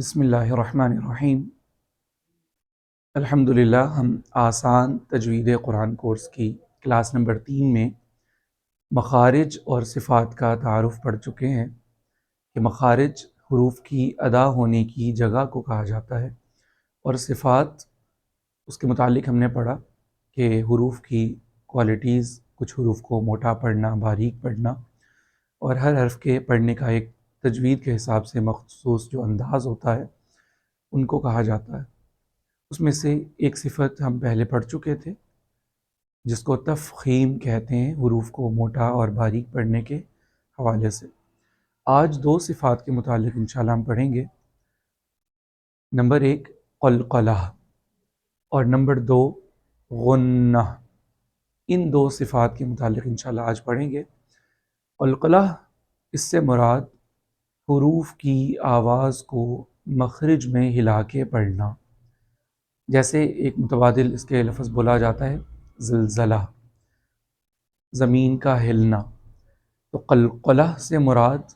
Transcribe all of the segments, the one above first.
بسم اللہ الرحمن الرحیم۔ الحمدللہ ہم آسان تجوید قرآن کورس کی کلاس نمبر 3 میں مخارج اور صفات کا تعارف پڑھ چکے ہیں کہ مخارج حروف کی ادا ہونے کی جگہ کو کہا جاتا ہے، اور صفات اس کے متعلق ہم نے پڑھا کہ حروف کی کوالٹیز، کچھ حروف کو موٹا پڑھنا، باریک پڑھنا، اور ہر حرف کے پڑھنے کا ایک تجوید کے حساب سے مخصوص جو انداز ہوتا ہے ان کو کہا جاتا ہے۔ اس میں سے ایک صفت ہم پہلے پڑھ چکے تھے جس کو تفخیم کہتے ہیں، حروف کو موٹا اور باریک پڑھنے کے حوالے سے۔ آج دو صفات کے متعلق انشاءاللہ ہم پڑھیں گے۔ نمبر 1 قلقلہ اور نمبر 2 غنہ۔ ان دو صفات کے متعلق انشاءاللہ آج پڑھیں گے۔ قلقلہ، اس سے مراد حروف کی آواز کو مخرج میں ہلا کے پڑھنا، جیسے ایک متبادل اس کے لفظ بولا جاتا ہے زلزلہ، زمین کا ہلنا۔ تو قلقلہ سے مراد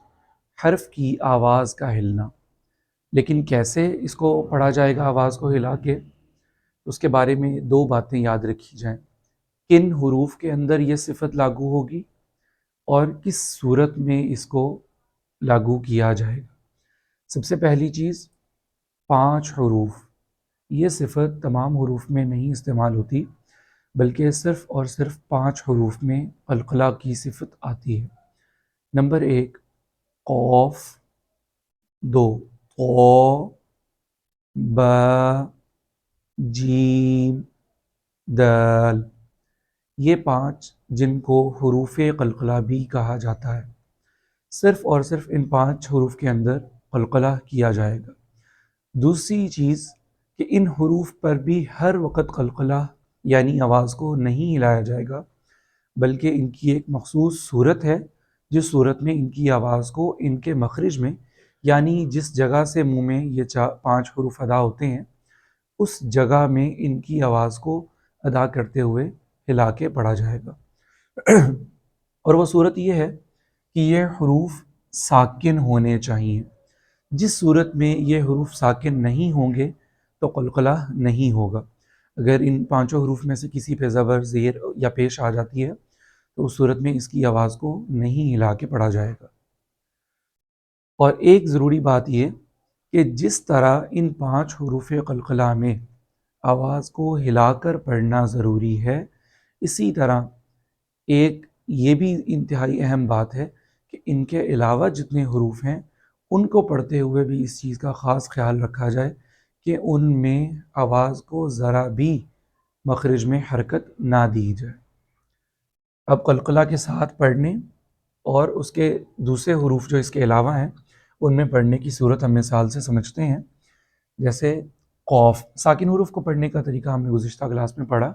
حرف کی آواز کا ہلنا، لیکن کیسے اس کو پڑھا جائے گا آواز کو ہلا کے؟ اس کے بارے میں دو باتیں یاد رکھی جائیں۔ کن حروف کے اندر یہ صفت لاگو ہوگی اور کس صورت میں اس کو لاگو کیا جائے گا؟ سب سے پہلی چیز، 5 حروف۔ یہ صفت تمام حروف میں نہیں استعمال ہوتی، بلکہ صرف اور صرف 5 حروف میں قلقلہ کی صفت آتی ہے۔ نمبر 1 قوف، 2 طا، با، جیم، دال۔ یہ 5 جن کو حروف قلقلہ بھی کہا جاتا ہے، صرف اور صرف ان 5 حروف کے اندر قلقلہ کیا جائے گا۔ دوسری چیز کہ ان حروف پر بھی ہر وقت قلقلہ یعنی آواز کو نہیں ہلایا جائے گا، بلکہ ان کی ایک مخصوص صورت ہے جس صورت میں ان کی آواز کو ان کے مخرج میں، یعنی جس جگہ سے منہ میں یہ 5 حروف ادا ہوتے ہیں، اس جگہ میں ان کی آواز کو ادا کرتے ہوئے ہلا کے پڑھا جائے گا۔ اور وہ صورت یہ ہے کہ یہ حروف ساکن ہونے چاہیے۔ جس صورت میں یہ حروف ساکن نہیں ہوں گے تو قلقلہ نہیں ہوگا۔ اگر ان 5 حروف میں سے کسی پہ زبر، زیر یا پیش آ جاتی ہے تو اس صورت میں اس کی آواز کو نہیں ہلا کے پڑھا جائے گا۔ اور ایک ضروری بات یہ کہ جس طرح ان 5 حروف قلقلہ میں آواز کو ہلا کر پڑھنا ضروری ہے، اسی طرح ایک یہ بھی انتہائی اہم بات ہے کہ ان کے علاوہ جتنے حروف ہیں ان کو پڑھتے ہوئے بھی اس چیز کا خاص خیال رکھا جائے کہ ان میں آواز کو ذرا بھی مخرج میں حرکت نہ دی جائے۔ اب قلقلہ کے ساتھ پڑھنے اور اس کے دوسرے حروف جو اس کے علاوہ ہیں ان میں پڑھنے کی صورت ہم مثال سے سمجھتے ہیں۔ جیسے قوف، ساکن حروف کو پڑھنے کا طریقہ ہم نے گزشتہ کلاس میں پڑھا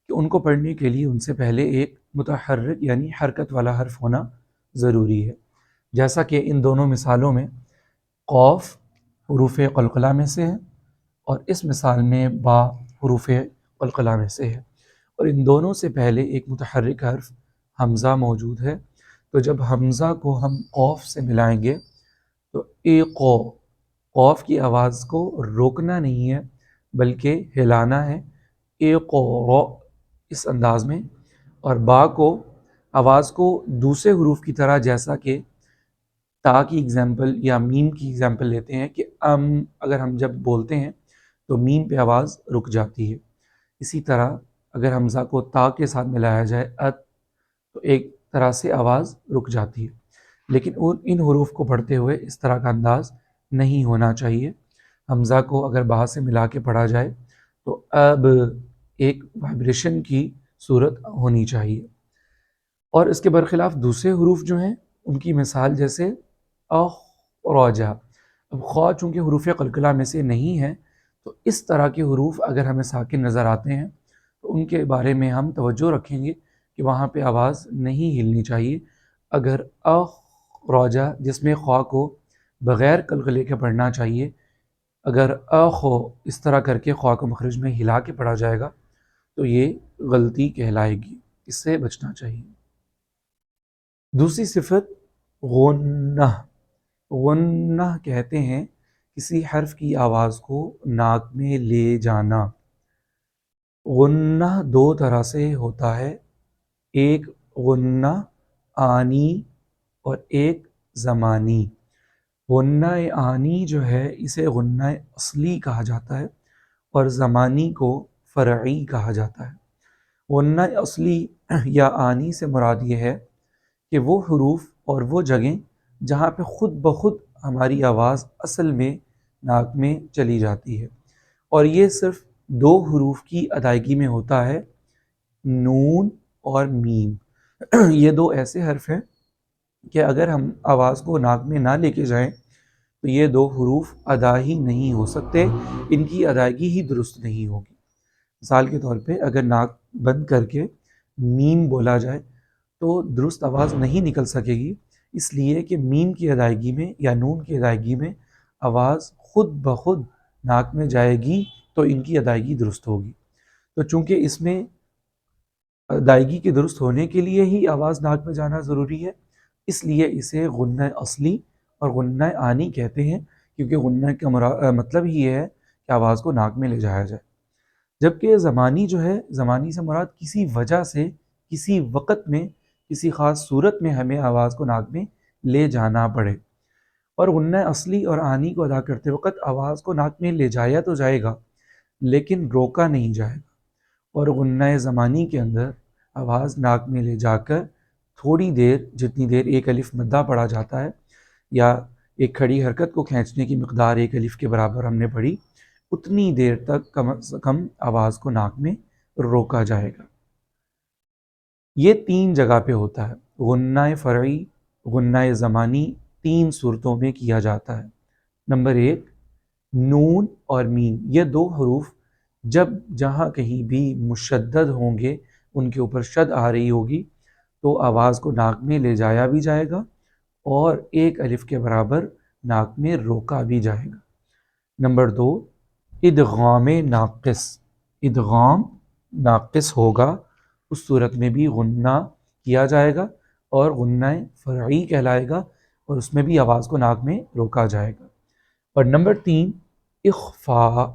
کہ ان کو پڑھنے کے لیے ان سے پہلے ایک متحرک یعنی حرکت والا حرف ہونا ضروری ہے، جیسا کہ ان دونوں مثالوں میں قوف حروف قلقلہ میں سے ہے اور اس مثال میں با حروف قلقلہ میں سے ہے، اور ان دونوں سے پہلے ایک متحرک حرف حمزہ موجود ہے۔ تو جب حمزہ کو ہم قوف سے ملائیں گے تو قوف کی آواز کو روکنا نہیں ہے بلکہ ہلانا ہے، اس انداز میں، اور با کو آواز کو دوسرے حروف کی طرح، جیسا کہ تا کی ایگزامپل یا میم کی ایگزامپل لیتے ہیں کہ اگر ہم جب بولتے ہیں تو میم پہ آواز رک جاتی ہے، اسی طرح اگر حمزہ کو تا کے ساتھ ملایا جائے تو ایک طرح سے آواز رک جاتی ہے، لیکن ان حروف کو پڑھتے ہوئے اس طرح کا انداز نہیں ہونا چاہیے۔ حمزہ کو اگر با سے ملا کے پڑھا جائے تو اب ایک وائبریشن کی صورت ہونی چاہیے۔ اور اس کے برخلاف دوسرے حروف جو ہیں ان کی مثال جیسے اخرجا۔ اب خا چونکہ حروف قلقلہ میں سے نہیں ہے تو اس طرح کے حروف اگر ہمیں ساکن نظر آتے ہیں تو ان کے بارے میں ہم توجہ رکھیں گے کہ وہاں پہ آواز نہیں ہلنی چاہیے۔ اگر اخرجا جس میں خا کو بغیر قلقلے کے پڑھنا چاہیے، اگر اخو اس طرح کر کے خا کو مخرج میں ہلا کے پڑھا جائے گا تو یہ غلطی کہلائے گی، اس سے بچنا چاہیے۔ دوسری صفت غنہ۔ غنہ کہتے ہیں کسی حرف کی آواز کو ناک میں لے جانا۔ غنہ دو طرح سے ہوتا ہے، ایک غنہ آنی اور ایک زمانی۔ غنہ آنی جو ہے اسے غنہ اصلی کہا جاتا ہے اور زمانی کو فرعی کہا جاتا ہے۔ غنہ اصلی یا آنی سے مراد یہ ہے کہ وہ حروف اور وہ جگہیں جہاں پہ خود بخود ہماری آواز اصل میں ناک میں چلی جاتی ہے، اور یہ صرف دو حروف کی ادائیگی میں ہوتا ہے، نون اور میم۔ یہ دو ایسے حرف ہیں کہ اگر ہم آواز کو ناک میں نہ لے کے جائیں تو یہ دو حروف ادا ہی نہیں ہو سکتے، ان کی ادائیگی ہی درست نہیں ہوگی۔ مثال کے طور پہ اگر ناک بند کر کے میم بولا جائے تو درست آواز نہیں نکل سکے گی، اس لیے کہ میم کی ادائیگی میں یا نون کی ادائیگی میں آواز خود بخود ناک میں جائے گی تو ان کی ادائیگی درست ہوگی۔ تو چونکہ اس میں ادائیگی کے درست ہونے کے لیے ہی آواز ناک میں جانا ضروری ہے، اس لیے اسے غنہ اصلی اور غنہ آنی کہتے ہیں، کیونکہ غنہ کا مطلب ہی یہ ہے کہ آواز کو ناک میں لے جایا جائے۔ جبکہ زمانی جو ہے، زمانی سے مراد کسی وجہ سے کسی وقت میں کسی خاص صورت میں ہمیں آواز کو ناک میں لے جانا پڑے، اور غنہ اصلی اور آنی کو ادا کرتے وقت آواز کو ناک میں لے جایا تو جائے گا لیکن روکا نہیں جائے گا، اور غنہ زمانی کے اندر آواز ناک میں لے جا کر تھوڑی دیر، جتنی دیر ایک الف مدہ پڑھا جاتا ہے یا ایک کھڑی حرکت کو کھینچنے کی مقدار ایک الف کے برابر ہم نے پڑھی، اتنی دیر تک کم از کم آواز کو ناک میں روکا جائے گا۔ یہ تین جگہ پہ ہوتا ہے، غنہ فرعی، غنہ زمانی، تین صورتوں میں کیا جاتا ہے۔ نمبر ایک، نون اور میم، یہ دو حروف جب جہاں کہیں بھی مشدد ہوں گے، ان کے اوپر شد آ رہی ہوگی تو آواز کو ناک میں لے جایا بھی جائے گا اور ایک الف کے برابر ناک میں روکا بھی جائے گا۔ نمبر دو، ادغام ناقص، ادغام ناقص ہوگا، اس صورت میں بھی غنہ کیا جائے گا اور غنہ فرعی کہلائے گا، اور اس میں بھی آواز کو ناک میں روکا جائے گا۔ اور نمبر تین، اخفاء،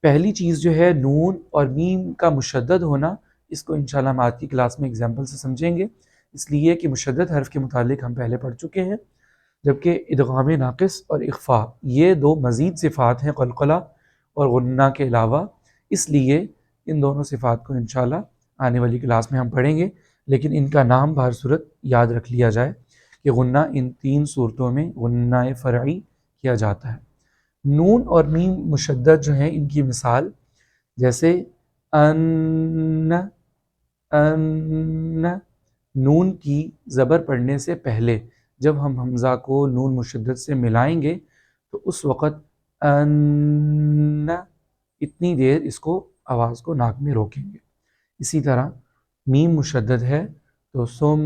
پہلی چیز جو ہے نون اور میم کا مشدد ہونا، اس کو انشاءاللہ ہم آج کی کلاس میں اگزامپل سے سمجھیں گے، اس لیے کہ مشدد حرف کے متعلق ہم پہلے پڑھ چکے ہیں، جبکہ ادغام ناقص اور اخفاء یہ دو مزید صفات ہیں قلقلہ اور غنہ کے علاوہ، اس لیے ان دونوں صفات کو انشاءاللہ آنے والی کلاس میں ہم پڑھیں گے، لیکن ان کا نام بہر صورت یاد رکھ لیا جائے کہ غنہ ان تین صورتوں میں غنہ فرعی کیا جاتا ہے۔ نون اور میم مشدد جو ہیں، ان کی مثال جیسے ان، ان، نون کی زبر پڑھنے سے پہلے جب ہم حمزہ کو نون مشدد سے ملائیں گے تو اس وقت ان، اتنی دیر اس کو آواز کو ناک میں روکیں گے۔ اسی طرح میم مشدد ہے تو سم،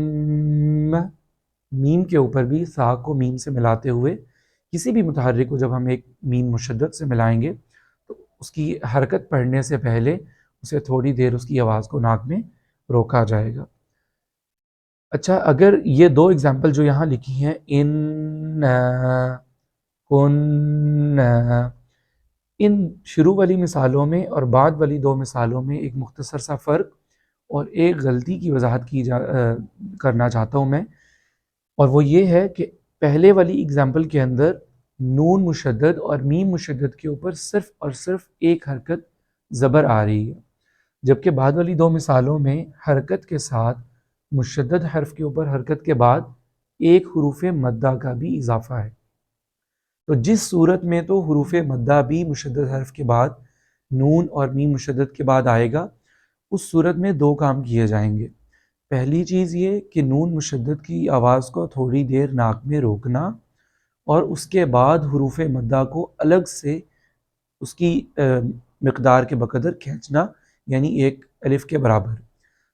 میم کے اوپر بھی سا کو میم سے ملاتے ہوئے کسی بھی متحرک کو جب ہم ایک میم مشدد سے ملائیں گے تو اس کی حرکت پڑھنے سے پہلے اسے تھوڑی دیر اس کی آواز کو ناک میں روکا جائے گا۔ اچھا، اگر یہ دو اگزامپل جو یہاں لکھی ہیں، ان، کن، ان شروع والی مثالوں میں اور بعد والی دو مثالوں میں ایک مختصر سا فرق اور ایک غلطی کی وضاحت کرنا چاہتا ہوں میں، اور وہ یہ ہے کہ پہلے والی اگزامپل کے اندر نون مشدد اور میم مشدد کے اوپر صرف اور صرف ایک حرکت زبر آ رہی ہے، جبکہ بعد والی دو مثالوں میں حرکت کے ساتھ مشدد حرف کے اوپر حرکت کے بعد ایک حروف مدہ کا بھی اضافہ ہے۔ تو جس صورت میں تو حروف مدہ بھی مشدد حرف کے بعد نون اور میم مشدد کے بعد آئے گا، اس صورت میں دو کام کیے جائیں گے۔ پہلی چیز یہ کہ نون مشدد کی آواز کو تھوڑی دیر ناک میں روکنا، اور اس کے بعد حروف مدہ کو الگ سے اس کی مقدار کے بقدر کھینچنا، یعنی ایک الف کے برابر۔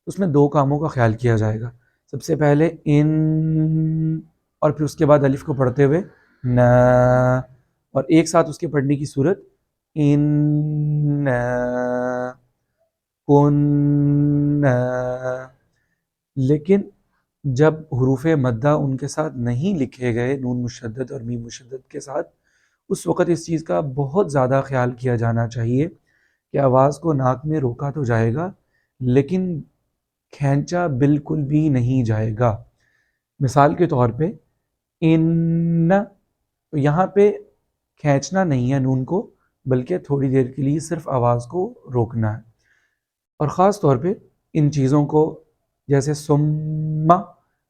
اس میں دو کاموں کا خیال کیا جائے گا۔ سب سے پہلے ان، اور پھر اس کے بعد الف کو پڑھتے ہوئے ن، اور ایک ساتھ اس کے پڑھنے کی صورت ان، کن، لیکن جب حروف مدہ ان کے ساتھ نہیں لکھے گئے، نون مشدد اور میم مشدد کے ساتھ، اس وقت اس چیز کا بہت زیادہ خیال کیا جانا چاہیے کہ آواز کو ناک میں روکا تو جائے گا لیکن کھینچا بالکل بھی نہیں جائے گا۔ مثال کے طور پہ ان، تو یہاں پہ کھینچنا نہیں ہے نون کو، بلکہ تھوڑی دیر کے لیے صرف آواز کو روکنا ہے۔ اور خاص طور پہ ان چیزوں کو، جیسے سما،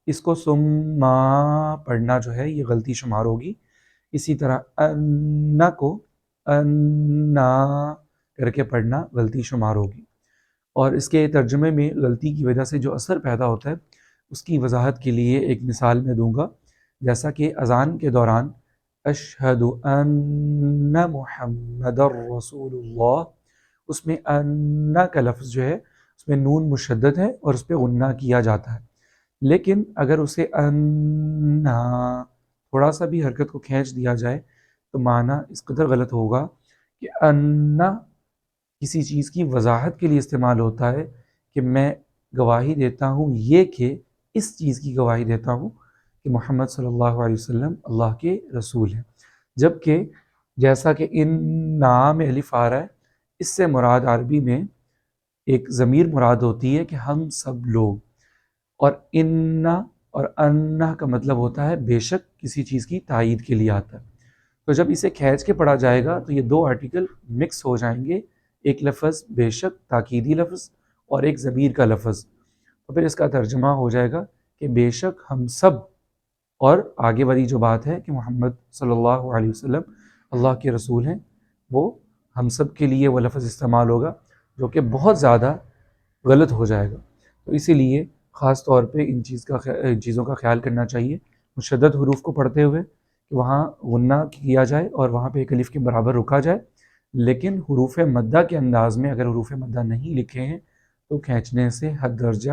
اس کو سما پڑھنا جو ہے یہ غلطی شمار ہوگی۔ اسی طرح انا کو انا کر کے پڑھنا غلطی شمار ہوگی۔ اور اس کے ترجمے میں غلطی کی وجہ سے جو اثر پیدا ہوتا ہے اس کی وضاحت کے لیے ایک مثال میں دوں گا۔ جیسا کہ اذان کے دوران اشہد ان محمد الرسول اللہ، اس میں انا کا لفظ جو ہے اس میں نون مشدد ہے اور اس پہ غنہ کیا جاتا ہے، لیکن اگر اسے انا تھوڑا سا بھی حرکت کو کھینچ دیا جائے تو معنی اس قدر غلط ہوگا کہ انا کسی چیز کی وضاحت کے لیے استعمال ہوتا ہے کہ میں گواہی دیتا ہوں، یہ کہ اس چیز کی گواہی دیتا ہوں کہ محمد صلی اللہ علیہ وسلم اللہ کے رسول ہیں، جبکہ جیسا کہ ان نام الف آ رہا ہے، اس سے مراد عربی میں ایک ضمیر مراد ہوتی ہے کہ ہم سب لوگ، اور انا اور انا کا مطلب ہوتا ہے بے شک، کسی چیز کی تائید کے لیے آتا ہے۔ تو جب اسے کھینچ کے پڑھا جائے گا تو یہ دو آرٹیکل مکس ہو جائیں گے، ایک لفظ بے شک تاکیدی لفظ اور ایک ضمیر کا لفظ، تو پھر اس کا ترجمہ ہو جائے گا کہ بے شک ہم سب، اور آگے والی جو بات ہے کہ محمد صلی اللہ علیہ وسلم اللہ کے رسول ہیں، وہ ہم سب کے لیے وہ لفظ استعمال ہوگا جو کہ بہت زیادہ غلط ہو جائے گا۔ تو اسی لیے خاص طور پہ ان چیزوں کا خیال کرنا چاہیے مشدد حروف کو پڑھتے ہوئے کہ وہاں غنہ کیا جائے اور وہاں پہ ایک الف کے برابر رکا جائے، لیکن حروف مدہ کے انداز میں اگر حروف مدہ نہیں لکھے ہیں تو کھینچنے سے حد درجہ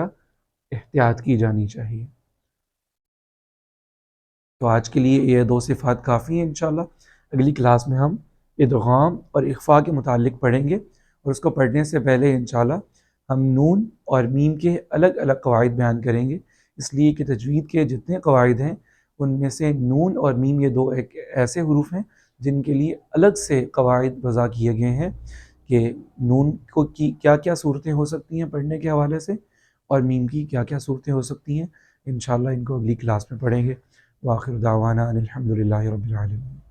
احتیاط کی جانی چاہیے۔ تو آج کے لیے یہ دو صفات کافی ہیں۔ انشاءاللہ اگلی کلاس میں ہم ادغام اور اخفاء کے متعلق پڑھیں گے، اور اس کو پڑھنے سے پہلے انشاءاللہ ہم نون اور میم کے الگ الگ قواعد بیان کریں گے، اس لیے کہ تجوید کے جتنے قواعد ہیں ان میں سے نون اور میم یہ دو ایک ایسے حروف ہیں جن کے لیے الگ سے قواعد وضع کیے گئے ہیں کہ نون کو کی کیا کیا صورتیں ہو سکتی ہیں پڑھنے کے حوالے سے، اور میم کی کیا کیا صورتیں ہو سکتی ہیں۔ انشاءاللہ ان کو اگلی کلاس میں پڑھیں گے۔ وآخر دعوانا ان الحمد للہ رب العالمین۔